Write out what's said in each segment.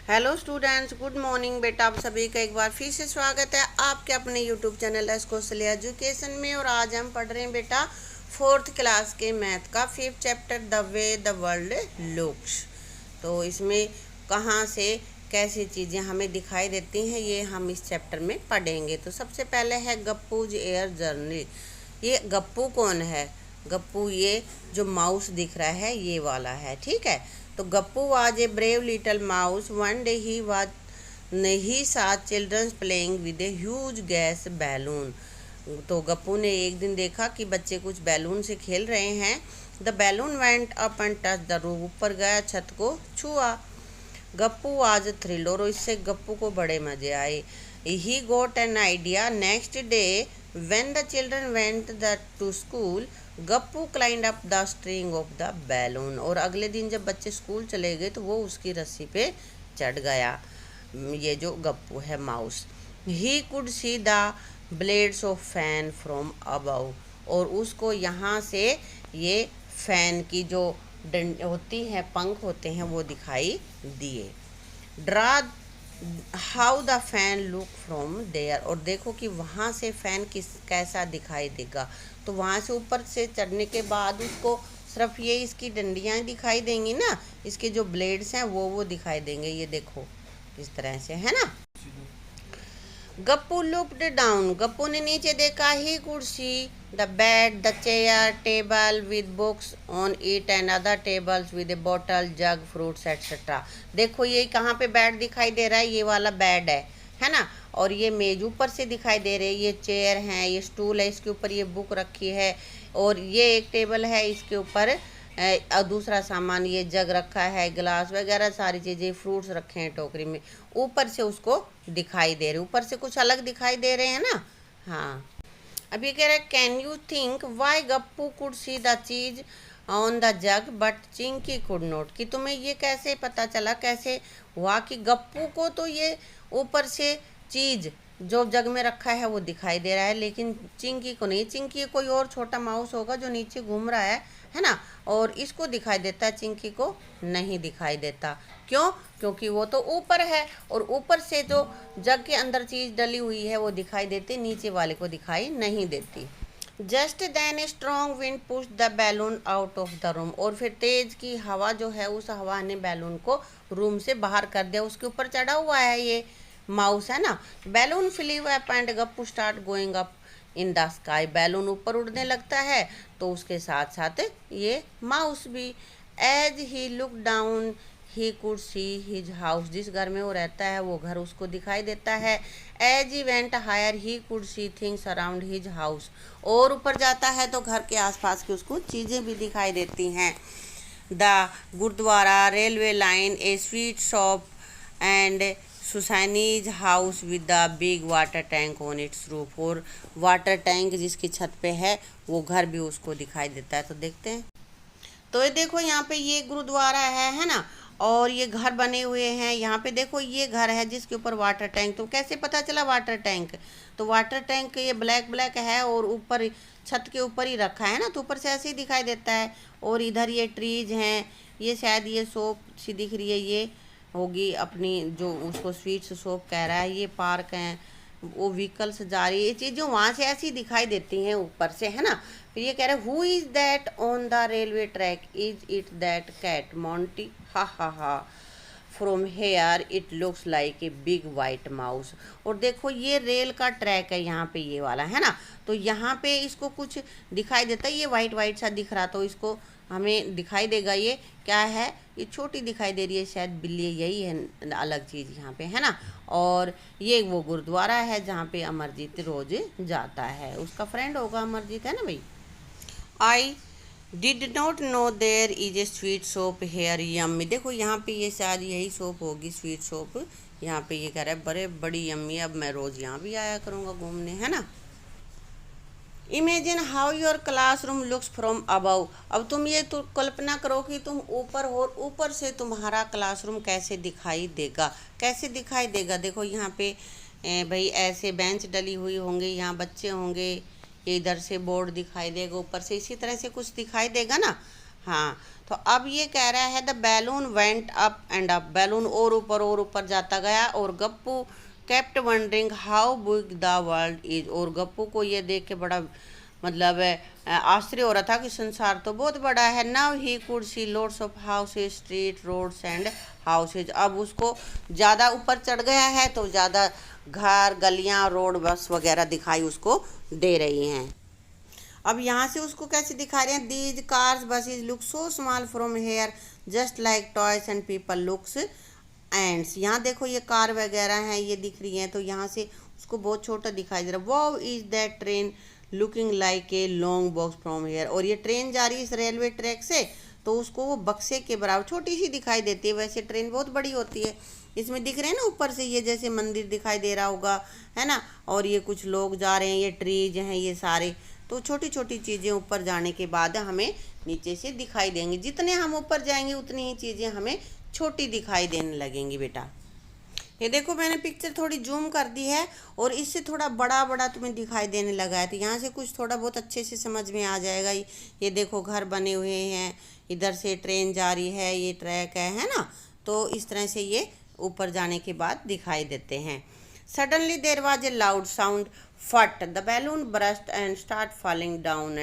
Hello students, good morning बेटा। आप सभी का एक बार फिर से स्वागत है आपके अपने यूट्यूब चैनल एस कौशल एजुकेशन में। और आज हम पढ़ रहे हैं बेटा फोर्थ क्लास के मैथ का 5th chapter the way the world looks. तो इसमें कहाँ से कैसी चीज़ें हमें दिखाई देती हैं ये हम इस चैप्टर में पढ़ेंगे। तो सबसे पहले है गप्पूज एयर जर्नी। ये गप्पू कौन है? गप्पू ये जो माउस दिख रहा है ये वाला है, ठीक है। तो Gappu was a brave little mouse, one day he saw children's playing with a huge gas balloon. तो गप्पू ने एक दिन देखा कि बच्चे कुछ बैलून से खेल रहे हैं। The balloon went up and touch the roof, ऊपर गया, छत को छुआ। गप्पू वाज थ्रिल्ड, और इससे गप्पू को बड़े मजे आए। He got an idea next day when the children went to school, Gappu climbed up the string of the balloon. और अगले दिन जब बच्चे स्कूल चले गए तो वो उसकी रस्सी पे चढ़ गया, ये जो गप्पू है mouse. He could see the blades of fan from above, और उसको यहाँ से ये फैन की जो डंड होती है, पंख होते हैं, वो दिखाई दिए। Draw how the fan look from there, और देखो कि वहाँ से फैन कैसा दिखाई देगा। तो वहाँ से ऊपर से चढ़ने के बाद उसको सिर्फ ये इसकी डंडियाँ दिखाई देंगी ना, इसके जो ब्लेड्स हैं वो दिखाई देंगे। ये देखो इस तरह से, है ना। गप्पू लुक्ड डाउन, गप्पू ने नीचे देखा। ही could see the bed, the chair, table with books on it and other tables with A bottle, jug, fruits etcetera. देखो ये कहाँ पे बेड दिखाई दे रहा है, ये वाला बेड है ना। और ये मेज ऊपर से दिखाई दे रही है, ये चेयर है, ये स्टूल है, इसके ऊपर ये बुक रखी है, और ये एक टेबल है, इसके ऊपर दूसरा सामान, ये जग रखा है, गिलास वगैरह सारी चीज़ें, फ्रूट्स रखे हैं टोकरी में। ऊपर से उसको दिखाई दे रहे, ऊपर से कुछ अलग दिखाई दे रहे हैं ना। हाँ, अब ये कह रहा है can you think why Gappu could see the cheese on the jug but Chinki could not, कि तुम्हें ये कैसे पता चला, कैसे हुआ कि गप्पू को तो ये ऊपर से चीज़ जो जग में रखा है वो दिखाई दे रहा है, लेकिन चिंकी को नहीं। चिंकी कोई और छोटा माउस होगा जो नीचे घूम रहा है ना, और इसको दिखाई देता है, चिंकी को नहीं दिखाई देता। क्यों? क्योंकि वो तो ऊपर है, और ऊपर से जो जग के अंदर चीज़ डली हुई है वो दिखाई देती, नीचे वाले को दिखाई नहीं देती। Just then a strong wind push the balloon out of the room, और फिर तेज की हवा जो है, उस हवा ने बैलून को रूम से बाहर कर दिया। उसके ऊपर चढ़ा हुआ है ये माउस, है ना। Balloon flew up and Gappu start going up in the sky, balloon ऊपर उड़ने लगता है तो उसके साथ साथ ये माउस भी। As he look down he could see his house, जिस घर में वो रहता है वो घर उसको दिखाई देता है। As he went higher he could see things around his house, और ऊपर जाता है तो घर के आसपास की उसको चीज़ें भी दिखाई देती हैं। The gurdwara, railway line, a sweet shop and Susainee's house with the big water tank on its roof, और वाटर टैंक जिसकी छत पे है वो घर भी उसको दिखाई देता है। तो देखते हैं, तो ये देखो यहाँ पे ये गुरुद्वारा है ना, और ये घर बने हुए हैं। यहाँ पे देखो ये घर है जिसके ऊपर वाटर टैंक। तो कैसे पता चला वाटर टैंक? तो वाटर टैंक ये ब्लैक ब्लैक है और ऊपर छत के ऊपर ही रखा है ना, तो ऊपर से ऐसे ही दिखाई देता है। और इधर ये ट्रीज हैं, ये शायद ये शॉप सी दिख रही है, ये होगी अपनी जो उसको स्वीट्स शॉप कह रहा है। ये पार्क हैं, वो व्हीकल्स जा रही है, ये चीज़ें वहाँ से ऐसी दिखाई देती हैं ऊपर से, है ना। फिर ये कह रहे हैं who is that on the railway track, is it that cat Monty, हा हा हा, from here it looks like a big white mouse. और देखो ये रेल का ट्रैक है यहाँ पे, ये वाला, है ना। तो यहाँ पे इसको कुछ दिखाई देता है, ये वाइट वाइट सा दिख रहा, तो इसको हमें दिखाई देगा ये क्या है, ये छोटी दिखाई दे रही है, शायद बिल्ली, यही है अलग चीज़ यहाँ पे, है ना। और ये वो गुरुद्वारा है जहाँ पे अमरजीत रोज जाता है, उसका फ्रेंड होगा अमरजीत, है ना भाई। I did not know there is a sweet shop here yummy, देखो यहाँ पे ये शायद यही शॉप होगी, स्वीट शॉप। यहाँ पे ये कह रहा है बड़े बड़ी यम्मी, अब मैं रोज़ यहाँ भी आया करूँगा घूमने, है ना। Imagine how your classroom looks from above, अब तुम ये तो कल्पना करो कि तुम ऊपर हो, ऊपर से तुम्हारा क्लासरूम कैसे दिखाई देगा, कैसे दिखाई देगा। देखो यहाँ पे भाई ऐसे बेंच डली हुई होंगी, यहाँ बच्चे होंगे, इधर से बोर्ड दिखाई देगा, ऊपर से इसी तरह से कुछ दिखाई देगा ना। हाँ, तो अब ये कह रहा है the balloon went up and up, balloon और ऊपर जाता गया और Gappu kept wondering how big the world is, और गप्पू को ये देख के बड़ा मतलब आश्चर्य हो रहा था कि संसार तो बहुत बड़ा है। Now he could see loads of houses street roads and houses, अब उसको ज़्यादा ऊपर चढ़ गया है तो ज़्यादा घर गलियां रोड बस वगैरह दिखाई उसको दे रही हैं। अब यहाँ से उसको कैसे दिखा रहे हैं, these cars buses look so small from here just like toys and people looks ends, यहाँ देखो ये कार वगैरह हैं ये दिख रही हैं तो यहाँ से उसको बहुत छोटा दिखाई दे रहा है। Wow is that train looking like a long box from here, और ये ट्रेन जा रही है इस रेलवे ट्रैक से तो उसको वो बक्से के बराबर छोटी सी दिखाई देती है, वैसे ट्रेन बहुत बड़ी होती है। इसमें दिख रहे हैं ना ऊपर से ये जैसे मंदिर दिखाई दे रहा होगा है ना, और ये कुछ लोग जा रहे हैं, ये ट्रीज हैं ये सारे, तो छोटी छोटी चीज़ें ऊपर जाने के बाद हमें नीचे से दिखाई देंगी। जितने हम ऊपर जाएंगे उतनी ही चीज़ें हमें छोटी दिखाई देने लगेंगी बेटा। ये देखो मैंने पिक्चर थोड़ी जूम कर दी है और इससे थोड़ा बड़ा बड़ा तुम्हें दिखाई देने लगा है, तो यहाँ से कुछ थोड़ा बहुत अच्छे से समझ में आ जाएगा। ये देखो घर बने हुए हैं, इधर से ट्रेन जा रही है, ये ट्रैक है ना, तो इस तरह से ये ऊपर जाने के बाद दिखाई देते हैं। Suddenly there was a loud sound फट, the balloon burst and start falling down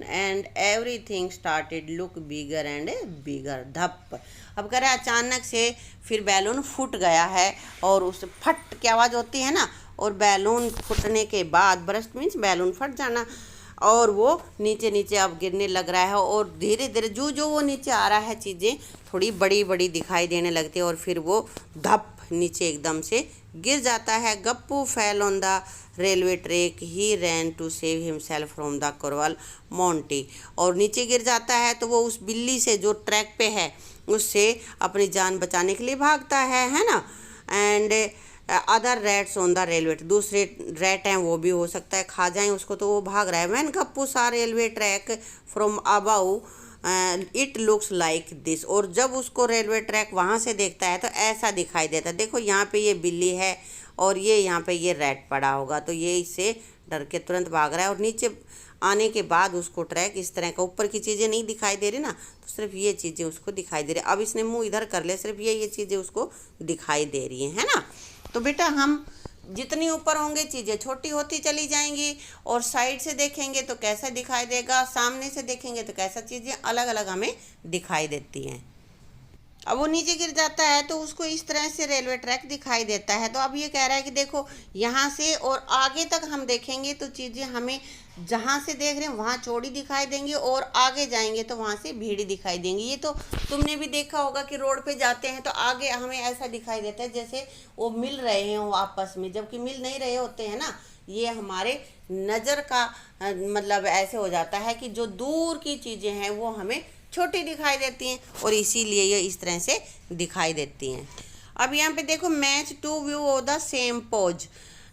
and everything started look bigger and bigger, धप। अब कह रहा है अचानक से फिर बैलून फूट गया है और उस फट की आवाज़ होती है ना, और बैलून फूटने के बाद बर्स्ट मीन्स बैलून फट जाना, और वो नीचे नीचे अब गिरने लग रहा है और धीरे धीरे जो वो नीचे आ रहा है चीज़ें थोड़ी बड़ी बड़ी दिखाई देने लगती है और फिर वो धप नीचे एकदम से गिर जाता है। Gappu fell on the railway track, he ran to save himself from the cruel Monty, और नीचे गिर जाता है तो वो उस बिल्ली से जो ट्रैक पे है उससे अपनी जान बचाने के लिए भागता है ना। And other rats on the railway, दूसरे रैट हैं वो भी हो सकता है खा जाएं उसको, तो वो भाग रहा है। व्हेन गप्पू सा railway track from above it looks like this, और जब उसको रेलवे ट्रैक वहाँ से देखता है तो ऐसा दिखाई देता है। देखो यहाँ पे ये बिल्ली है और ये यहाँ पे ये रैट पड़ा होगा, तो ये इससे डर के तुरंत भाग रहा है, और नीचे आने के बाद उसको ट्रैक इस तरह का, ऊपर की चीज़ें नहीं दिखाई दे रही ना, तो सिर्फ ये चीज़ें उसको दिखाई दे रही। अब इसने मुंह इधर कर लिया, सिर्फ ये चीज़ें उसको दिखाई दे रही है ना। तो बेटा हम जितनी ऊपर होंगे चीज़ें छोटी होती चली जाएंगी, और साइड से देखेंगे तो कैसा दिखाई देगा, सामने से देखेंगे तो कैसा चीज़ें अलग अलग हमें दिखाई देती हैं। अब वो नीचे गिर जाता है तो उसको इस तरह से रेलवे ट्रैक दिखाई देता है। तो अब ये कह रहा है कि देखो यहाँ से और आगे तक हम देखेंगे तो चीज़ें हमें जहाँ से देख रहे हैं वहाँ चौड़ी दिखाई देंगी, और आगे जाएंगे तो वहाँ से भीड़ी दिखाई देंगी। ये तो तुमने भी देखा होगा कि रोड पे जाते हैं तो आगे हमें ऐसा दिखाई देता है जैसे वो मिल रहे हैं वो आपस में, जबकि मिल नहीं रहे होते हैं ना। ये हमारे नज़र का मतलब ऐसे हो जाता है कि जो दूर की चीज़ें हैं वो हमें छोटी दिखाई देती हैं, और इसीलिए ये इस तरह से दिखाई देती हैं। अब यहाँ पे देखो match two view of the same pose,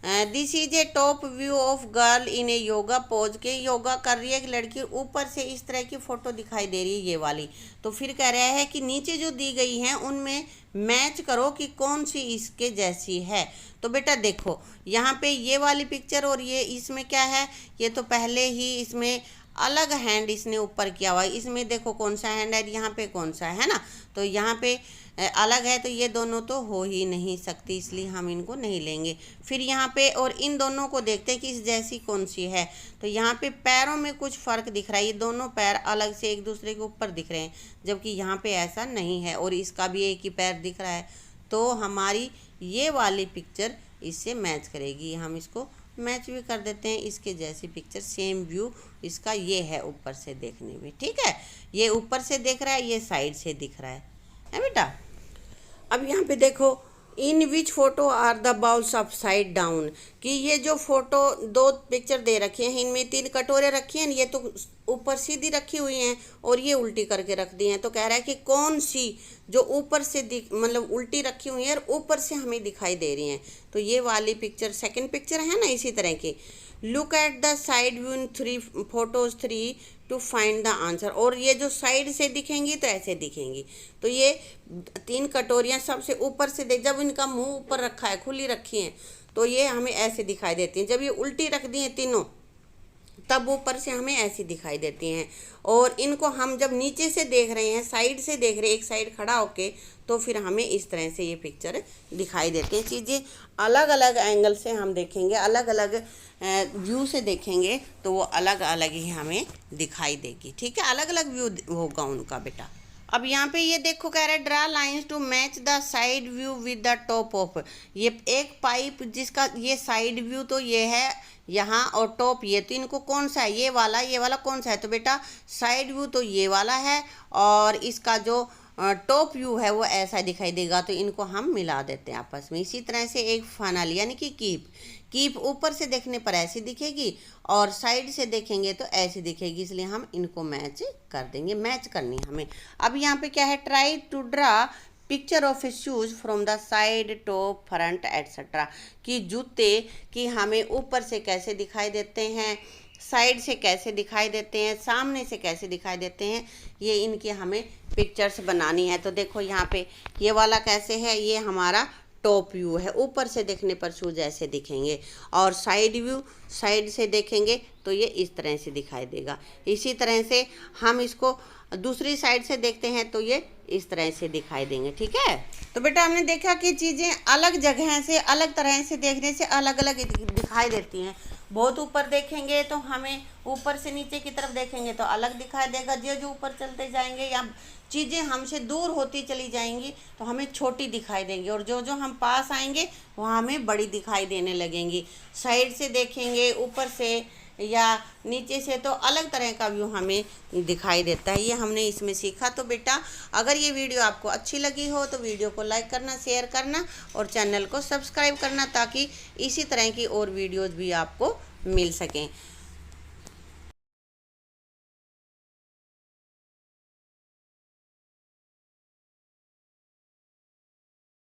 this is a top view of girl in a yoga pose, के योगा कर रही है एक लड़की, ऊपर से इस तरह की फ़ोटो दिखाई दे रही है ये वाली। तो फिर कह रहा है कि नीचे जो दी गई हैं उनमें मैच करो कि कौन सी इसके जैसी है। तो बेटा देखो यहाँ पे ये वाली पिक्चर और ये इसमें क्या है, ये तो पहले ही इसमें अलग हैंड इसने ऊपर किया हुआ है, इसमें देखो कौन सा हैंड है, यहाँ पे कौन सा है ना, तो यहाँ पे अलग है, तो ये दोनों तो हो ही नहीं सकती, इसलिए हम इनको नहीं लेंगे। फिर यहाँ पे और इन दोनों को देखते हैं कि इस जैसी कौन सी है, तो यहाँ पे पैरों में कुछ फ़र्क दिख रहा है, ये दोनों पैर अलग से एक दूसरे के ऊपर दिख रहे हैं, जबकि यहाँ पे ऐसा नहीं है, और इसका भी एक ही पैर दिख रहा है। तो हमारी ये वाली पिक्चर इससे मैच करेगी, हम इसको मैच भी कर देते हैं, इसके जैसी पिक्चर सेम व्यू इसका ये है ऊपर से देखने में, ठीक है। ये ऊपर से देख रहा है, ये साइड से दिख रहा है बेटा। अब यहाँ पे देखो in which photo are the bowls upside down, कि ये जो फोटो दो पिक्चर दे रखी हैं इनमें 3 कटोरे रखी हैं, ये तो ऊपर सीधी रखी हुई हैं और ये उल्टी करके रख दी हैं। तो कह रहा है कि कौन सी जो ऊपर से मतलब उल्टी रखी हुई है और ऊपर से हमें दिखाई दे रही हैं, तो ये वाली पिक्चर सेकंड पिक्चर है ना इसी तरह की। Look at the side view in 3 photos 3 to find the answer, और ये जो साइड से दिखेंगी तो ऐसे दिखेंगी। तो ये 3 कटोरियाँ सबसे ऊपर से देख, जब इनका मुंह ऊपर रखा है खुली रखी हैं तो ये हमें ऐसे दिखाई देती हैं, जब ये उल्टी रख दी हैं तीनों तब ऊपर से हमें ऐसी दिखाई देती हैं। और इनको हम जब नीचे से देख रहे हैं, साइड से देख रहे हैं, एक साइड खड़ा होके, तो फिर हमें इस तरह से ये पिक्चर दिखाई देती हैं। चीज़ें अलग अलग एंगल से हम देखेंगे, अलग अलग व्यू से देखेंगे तो वो अलग अलग ही हमें दिखाई देगी। ठीक है, अलग अलग व्यू होगा उनका बेटा। अब यहाँ पे ये देखो कह रहा है draw lines to match the side view with the top of. ये एक पाइप जिसका ये साइड व्यू तो ये है यहाँ और टॉप ये, तो इनको कौन सा है, ये वाला कौन सा है, तो बेटा साइड व्यू तो ये वाला है और इसका जो टॉप व्यू है वो ऐसा दिखाई देगा। तो इनको हम मिला देते हैं आपस में। इसी तरह से एक फनल यानी कि कीप ऊपर से देखने पर ऐसी दिखेगी और साइड से देखेंगे तो ऐसी दिखेगी, इसलिए हम इनको मैच कर देंगे। मैच करनी हमें। अब यहाँ पे क्या है, try to draw picture of shoes from the side top front etcetera, कि जूते कि हमें ऊपर से कैसे दिखाई देते हैं, साइड से कैसे दिखाई देते हैं, सामने से कैसे दिखाई देते हैं, ये इनकी हमें पिक्चर्स बनानी है। तो देखो यहाँ पे ये वाला कैसे है, ये हमारा टॉप व्यू है, ऊपर से देखने पर शूज ऐसे दिखेंगे और साइड व्यू साइड से देखेंगे तो ये इस तरह से दिखाई देगा। इसी तरह से हम इसको दूसरी साइड से देखते हैं तो ये इस तरह से दिखाई देंगे। ठीक है, तो बेटा हमने देखा कि चीज़ें अलग जगह से अलग तरह से देखने से अलग अलग दिखाई देती हैं। बहुत ऊपर देखेंगे तो हमें ऊपर से नीचे की तरफ देखेंगे तो अलग दिखाई देगा, जो ऊपर चलते जाएंगे या चीज़ें हमसे दूर होती चली जाएंगी तो हमें छोटी दिखाई देंगी, और जो हम पास आएंगे वहाँ हमें बड़ी दिखाई देने लगेंगी। साइड से देखेंगे, ऊपर से या नीचे से, तो अलग तरह का व्यू हमें दिखाई देता है। ये हमने इसमें सीखा। तो बेटा अगर ये वीडियो आपको अच्छी लगी हो तो वीडियो को लाइक करना, शेयर करना और चैनल को सब्सक्राइब करना, ताकि इसी तरह की और वीडियोज़ भी आपको मिल सकें।